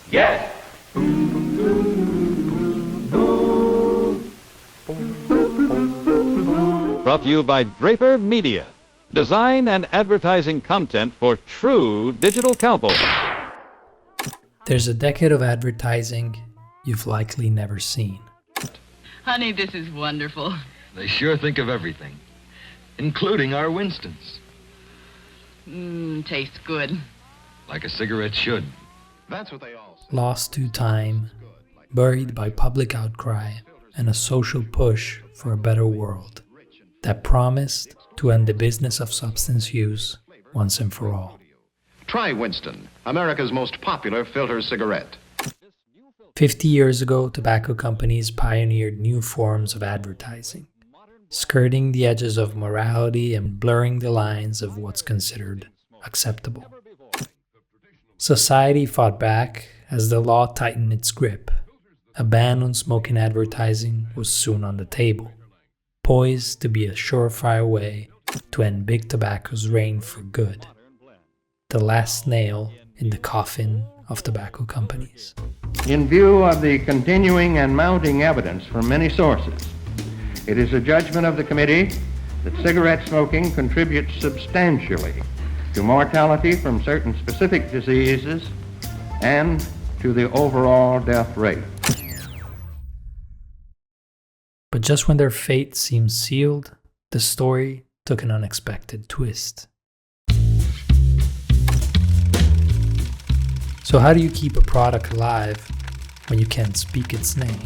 Get. Brought to you by Draper Media. Design and advertising content for true digital cowboys. There's a decade of advertising you've likely never seen. Honey, this is wonderful. They sure think of everything, including our Winstons. Tastes good. Like a cigarette should. That's what they all say. Lost to time, buried by public outcry and a social push for a better world that promised to end the business of substance use once and for all. Try Winston, America's most popular filter cigarette. 50 years ago, tobacco companies pioneered new forms of advertising, skirting the edges of morality and blurring the lines of what's considered acceptable. Society fought back as the law tightened its grip. A ban on smoking advertising was soon on the table, poised to be a surefire way to end big tobacco's reign for good. The last nail in the coffin of tobacco companies. In view of the continuing and mounting evidence from many sources, it is a judgment of the committee that cigarette smoking contributes substantially to mortality from certain specific diseases and to the overall death rate. But just when their fate seemed sealed, the story took an unexpected twist. So how do you keep a product alive when you can't speak its name?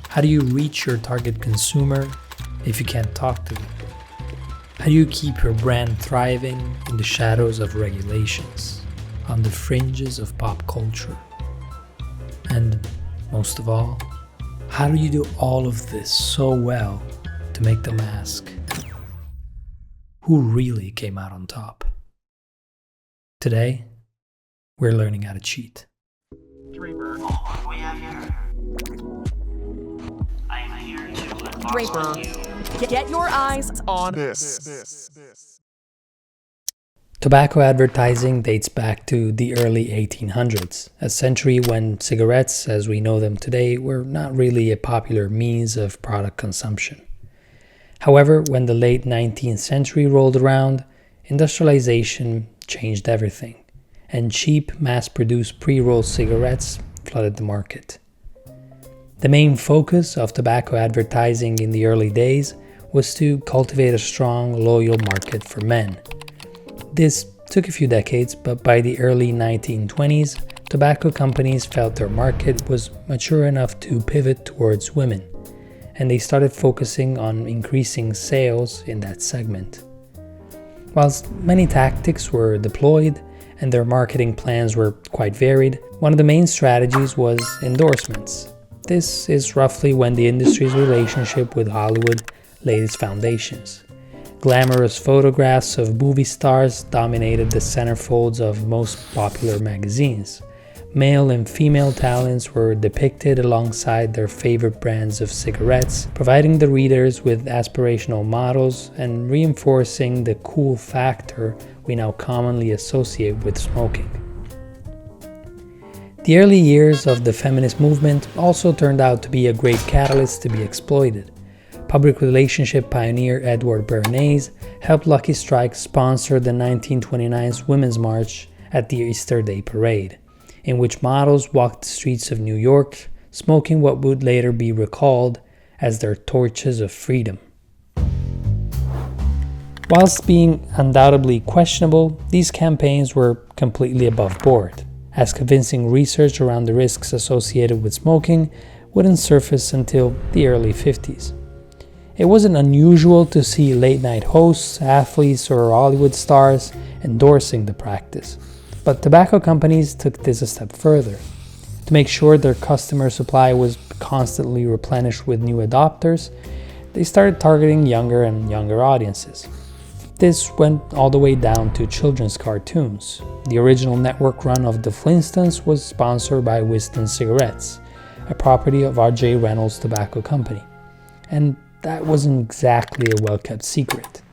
How do you reach your target consumer if you can't talk to them? How do you keep your brand thriving in the shadows of regulations, on the fringes of pop culture? And most of all, how do you do all of this so well to make them ask, who really came out on top? Today, we're learning how to cheat. Draper. What do we have here? I am here to advise Draper. you. Get your eyes on this. Tobacco advertising dates back to the early 1800s, a century when cigarettes, as we know them today, were not really a popular means of product consumption. However, when the late 19th century rolled around, industrialization changed everything, and cheap, mass-produced pre-rolled cigarettes flooded the market. The main focus of tobacco advertising in the early days was to cultivate a strong, loyal market for men. This took a few decades, but by the early 1920s, tobacco companies felt their market was mature enough to pivot towards women, and they started focusing on increasing sales in that segment. Whilst many tactics were deployed and their marketing plans were quite varied, one of the main strategies was endorsements. This is roughly when the industry's relationship with Hollywood laid its foundations. Glamorous photographs of movie stars dominated the centerfolds of most popular magazines. Male and female talents were depicted alongside their favorite brands of cigarettes, providing the readers with aspirational models and reinforcing the cool factor we now commonly associate with smoking. The early years of the feminist movement also turned out to be a great catalyst to be exploited. Public relationship pioneer Edward Bernays helped Lucky Strike sponsor the 1929 Women's March at the Easter Day Parade, in which models walked the streets of New York, smoking what would later be recalled as their torches of freedom. Whilst being undoubtedly questionable, these campaigns were completely above board, as convincing research around the risks associated with smoking wouldn't surface until the early 50s. It wasn't unusual to see late-night hosts, athletes, or Hollywood stars endorsing the practice, but tobacco companies took this a step further. To make sure their customer supply was constantly replenished with new adopters, they started targeting younger and younger audiences. This went all the way down to children's cartoons. The original network run of The Flintstones was sponsored by Winston Cigarettes, a property of R.J. Reynolds Tobacco Company. And that wasn't exactly a well-kept secret.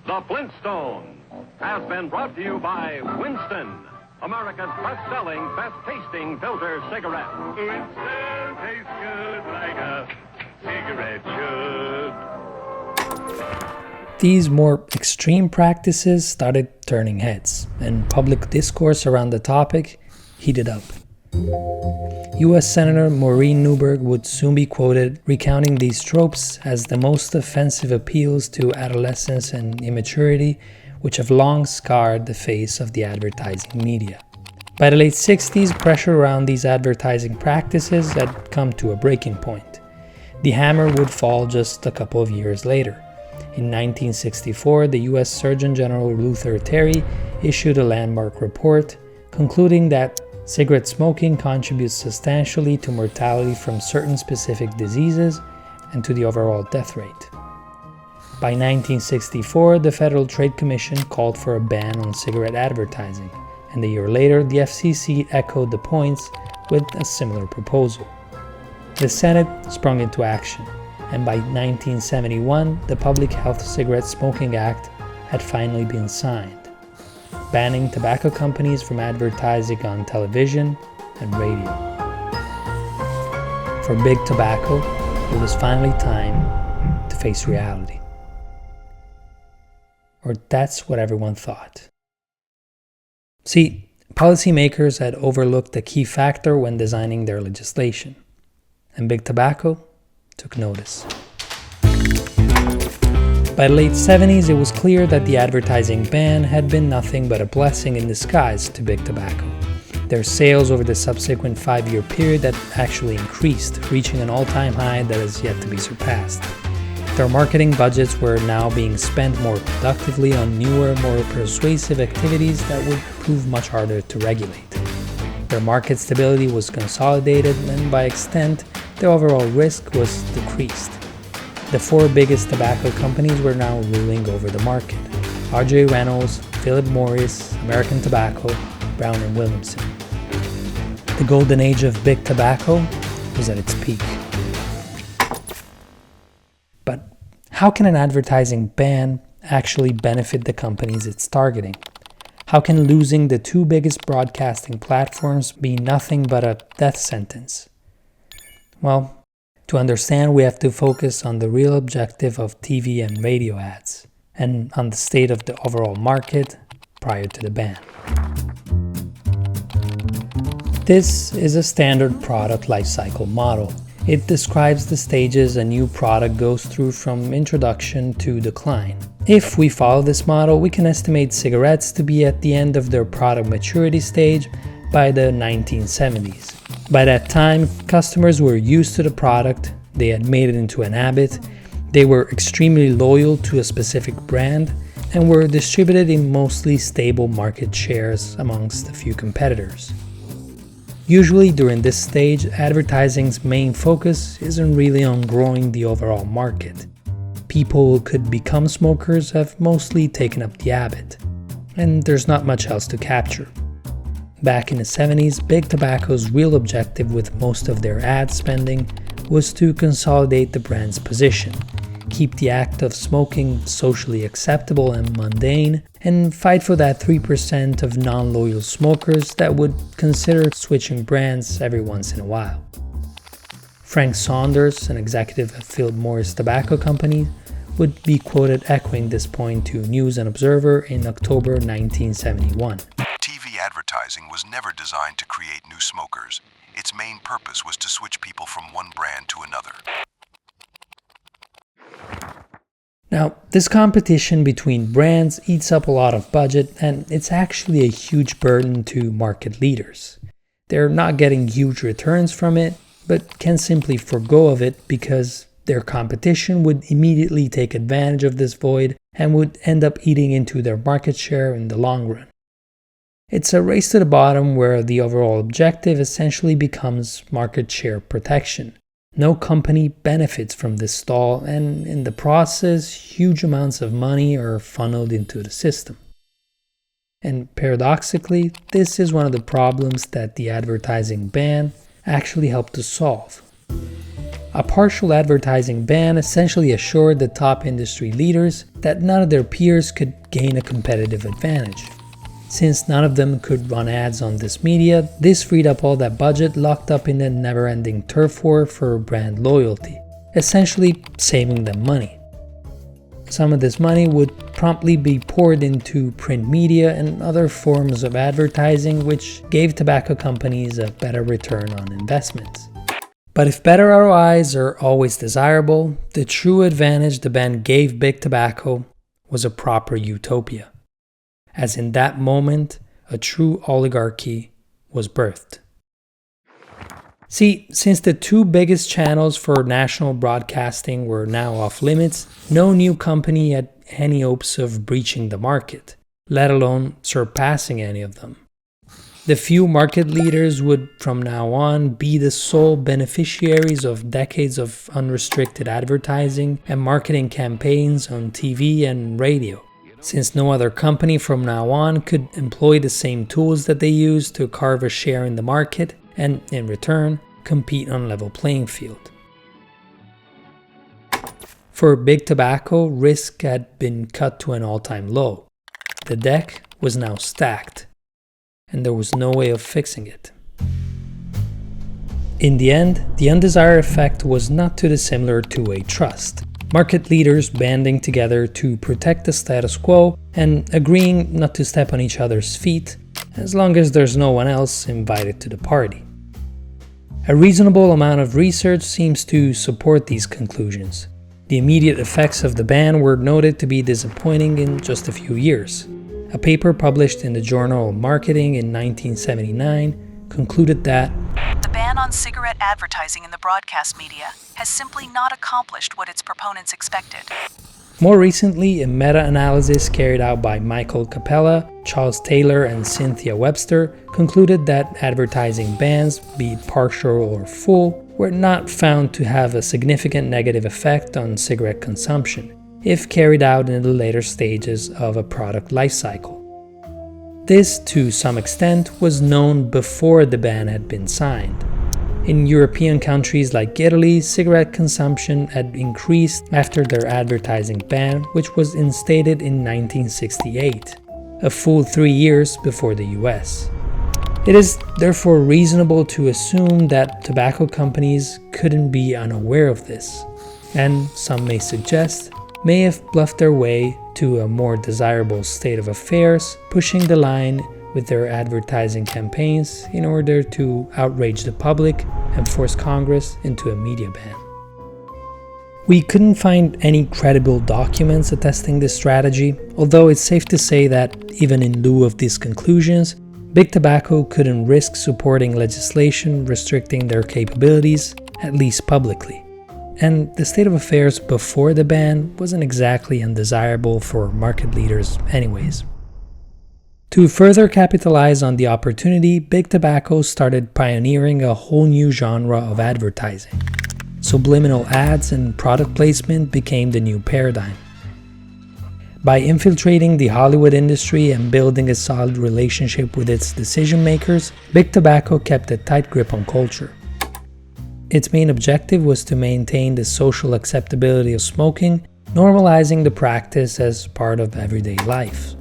The Flintstones has been brought to you by Winston, America's best-selling, best-tasting filter cigarette. It still tastes good like a cigarette should. These more extreme practices started turning heads, and public discourse around the topic heated up. U.S. Senator Maureen Newberg would soon be quoted recounting these tropes as the most offensive appeals to adolescence and immaturity, which have long scarred the face of the advertising media. By the late 60s, pressure around these advertising practices had come to a breaking point. The hammer would fall just a couple of years later. In 1964, the U.S. Surgeon General Luther Terry issued a landmark report concluding that cigarette smoking contributes substantially to mortality from certain specific diseases and to the overall death rate. By 1964, the Federal Trade Commission called for a ban on cigarette advertising, and a year later, the FCC echoed the points with a similar proposal. The Senate sprung into action, and by 1971, the Public Health Cigarette Smoking Act had finally been signed, banning tobacco companies from advertising on television and radio. For Big Tobacco, it was finally time to face reality. Or that's what everyone thought. See, policymakers had overlooked a key factor when designing their legislation, and Big Tobacco took notice. By the late 70s, it was clear that the advertising ban had been nothing but a blessing in disguise to Big Tobacco. Their sales over the subsequent 5-year period had actually increased, reaching an all-time high that is yet to be surpassed. Their marketing budgets were now being spent more productively on newer, more persuasive activities that would prove much harder to regulate. Their market stability was consolidated, and by extent, the overall risk was decreased. The 4 biggest tobacco companies were now ruling over the market: R.J. Reynolds, Philip Morris, American Tobacco, Brown & Williamson. The golden age of Big Tobacco was at its peak. But how can an advertising ban actually benefit the companies it's targeting? How can losing the 2 biggest broadcasting platforms be nothing but a death sentence? Well, to understand, we have to focus on the real objective of TV and radio ads, and on the state of the overall market prior to the ban. This is a standard product lifecycle model. It describes the stages a new product goes through from introduction to decline. If we follow this model, we can estimate cigarettes to be at the end of their product maturity stage by the 1970s. By that time, customers were used to the product, they had made it into an habit, they were extremely loyal to a specific brand, and were distributed in mostly stable market shares amongst a few competitors. Usually during this stage, advertising's main focus isn't really on growing the overall market. People who could become smokers have mostly taken up the habit, and there's not much else to capture. Back in the 70s, Big Tobacco's real objective with most of their ad spending was to consolidate the brand's position, keep the act of smoking socially acceptable and mundane, and fight for that 3% of non-loyal smokers that would consider switching brands every once in a while. Frank Saunders, an executive at Philip Morris Tobacco Company, would be quoted echoing this point to News and Observer in October 1971. TV advertising was never designed to create new smokers. Its main purpose was to switch people from one brand to another. Now, this competition between brands eats up a lot of budget, and it's actually a huge burden to market leaders. They're not getting huge returns from it, but can simply forgo of it because their competition would immediately take advantage of this void and would end up eating into their market share in the long run. It's a race to the bottom where the overall objective essentially becomes market share protection. No company benefits from this stall, and in the process, huge amounts of money are funneled into the system. And paradoxically, this is one of the problems that the advertising ban actually helped to solve. A partial advertising ban essentially assured the top industry leaders that none of their peers could gain a competitive advantage. Since none of them could run ads on this media, this freed up all that budget locked up in the never-ending turf war for brand loyalty, essentially saving them money. Some of this money would promptly be poured into print media and other forms of advertising, which gave tobacco companies a better return on investments. But if better ROIs are always desirable, the true advantage the ban gave Big Tobacco was a proper utopia, as in that moment, a true oligarchy was birthed. See, since the two biggest channels for national broadcasting were now off limits, no new company had any hopes of breaching the market, let alone surpassing any of them. The few market leaders would from now on be the sole beneficiaries of decades of unrestricted advertising and marketing campaigns on TV and radio, since no other company from now on could employ the same tools that they use to carve a share in the market and, in return, compete on a level playing field. For Big Tobacco, risk had been cut to an all-time low. The deck was now stacked, and there was no way of fixing it. In the end, the undesired effect was not too dissimilar to a trust. Market leaders banding together to protect the status quo and agreeing not to step on each other's feet as long as there's no one else invited to the party. A reasonable amount of research seems to support these conclusions. The immediate effects of the ban were noted to be disappointing in just a few years. A paper published in the Journal of Marketing in 1979 concluded that the ban on cigarette advertising in the broadcast media has simply not accomplished what its proponents expected. More recently, a meta-analysis carried out by Michael Capella, Charles Taylor, and Cynthia Webster concluded that advertising bans, be it partial or full, were not found to have a significant negative effect on cigarette consumption, if carried out in the later stages of a product life cycle. This, to some extent, was known before the ban had been signed. In European countries like Italy, cigarette consumption had increased after their advertising ban, which was instated in 1968, a full 3 years before the US. It is therefore reasonable to assume that tobacco companies couldn't be unaware of this, and some may suggest may have bluffed their way to a more desirable state of affairs, pushing the line with their advertising campaigns in order to outrage the public and force Congress into a media ban. We couldn't find any credible documents attesting this strategy, although it's safe to say that, even in lieu of these conclusions, Big Tobacco couldn't risk supporting legislation restricting their capabilities, at least publicly. And the state of affairs before the ban wasn't exactly undesirable for market leaders anyways. To further capitalize on the opportunity, Big Tobacco started pioneering a whole new genre of advertising. Subliminal ads and product placement became the new paradigm. By infiltrating the Hollywood industry and building a solid relationship with its decision makers, Big Tobacco kept a tight grip on culture. Its main objective was to maintain the social acceptability of smoking, normalizing the practice as part of everyday life.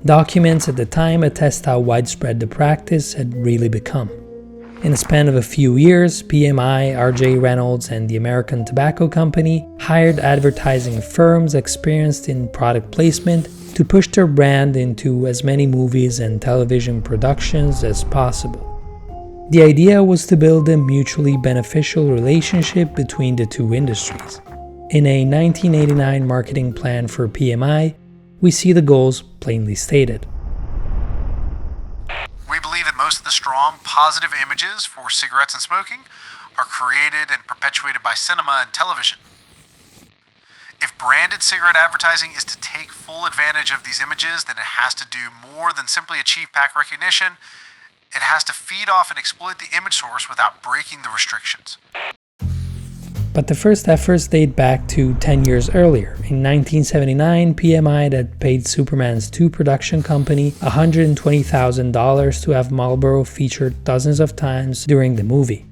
Documents at the time attest how widespread the practice had really become. In a span of a few years, PMI, R.J. Reynolds, and the American Tobacco Company hired advertising firms experienced in product placement to push their brand into as many movies and television productions as possible. The idea was to build a mutually beneficial relationship between the two industries. In a 1989 marketing plan for PMI, we see the goals plainly stated. We believe that most of the strong, positive images for cigarettes and smoking are created and perpetuated by cinema and television. If branded cigarette advertising is to take full advantage of these images, then it has to do more than simply achieve pack recognition. It has to feed off and exploit the image source without breaking the restrictions. But the first efforts date back to 10 years earlier. In 1979, PMI had paid Superman's 2 production company $120,000 to have Marlboro featured dozens of times during the movie.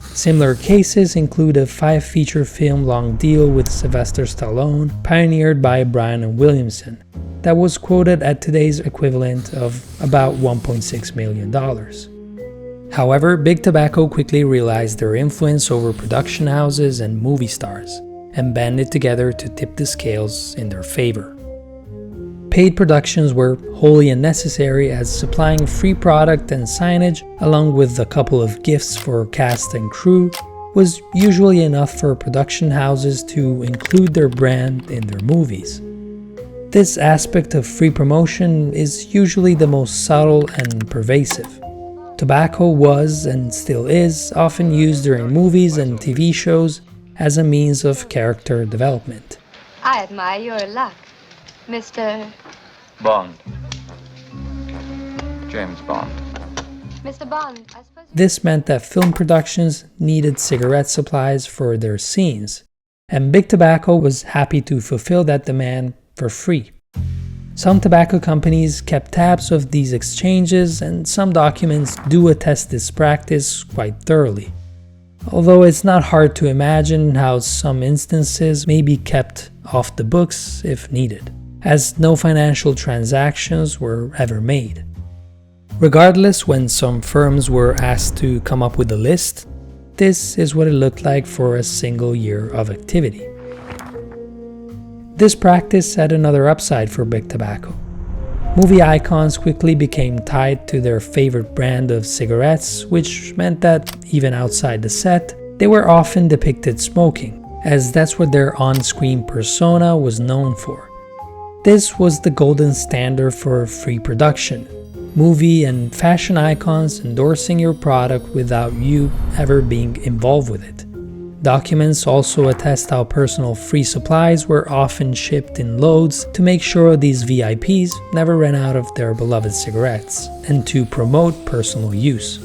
Similar cases include a 5-feature film long deal with Sylvester Stallone, pioneered by Brian and Williamson. that was quoted at today's equivalent of about $1.6 million. However, Big Tobacco quickly realized their influence over production houses and movie stars, and banded together to tip the scales in their favor. Paid productions were wholly unnecessary, as supplying free product and signage, along with a couple of gifts for cast and crew, was usually enough for production houses to include their brand in their movies. This aspect of free promotion is usually the most subtle and pervasive. Tobacco was, and still is, often used during movies and TV shows as a means of character development. I admire your luck, Mr. Bond. James Bond. Mr. Bond, I suppose... This meant that film productions needed cigarette supplies for their scenes, and Big Tobacco was happy to fulfill that demand for free. Some tobacco companies kept tabs of these exchanges, and some documents do attest this practice quite thoroughly. Although it's not hard to imagine how some instances may be kept off the books if needed, as no financial transactions were ever made. Regardless, when some firms were asked to come up with a list, this is what it looked like for a single year of activity. This practice had another upside for Big Tobacco. Movie icons quickly became tied to their favorite brand of cigarettes, which meant that even outside the set, they were often depicted smoking, as that's what their on-screen persona was known for. This was the golden standard for free production, movie and fashion icons endorsing your product without you ever being involved with it. Documents also attest how personal free supplies were often shipped in loads to make sure these VIPs never ran out of their beloved cigarettes, and to promote personal use.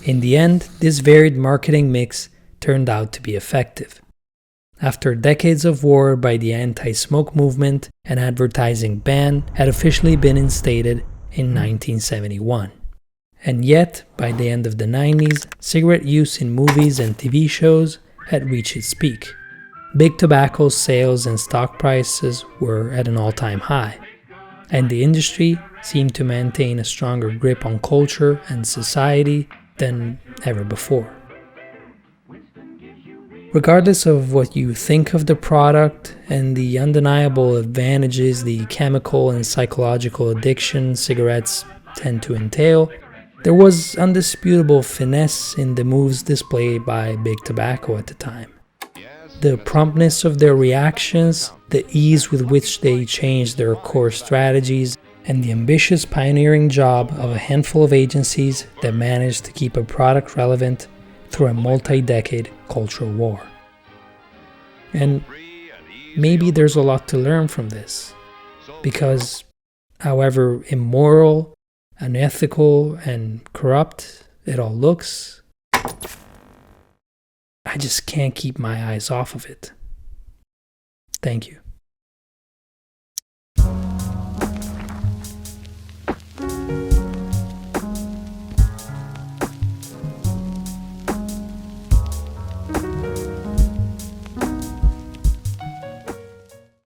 In the end, this varied marketing mix turned out to be effective. After decades of war by the anti-smoke movement, an advertising ban had officially been instated in 1971. And yet, by the end of the 90s, cigarette use in movies and TV shows had reached its peak. Big Tobacco's sales and stock prices were at an all-time high, and the industry seemed to maintain a stronger grip on culture and society than ever before. Regardless of what you think of the product and the undeniable advantages the chemical and psychological addiction cigarettes tend to entail, there was undisputable finesse in the moves displayed by Big Tobacco at the time. The promptness of their reactions, the ease with which they changed their core strategies, and the ambitious pioneering job of a handful of agencies that managed to keep a product relevant through a multi-decade cultural war. And maybe there's a lot to learn from this, because however immoral, unethical, and corrupt it all looks, I just can't keep my eyes off of it. Thank you.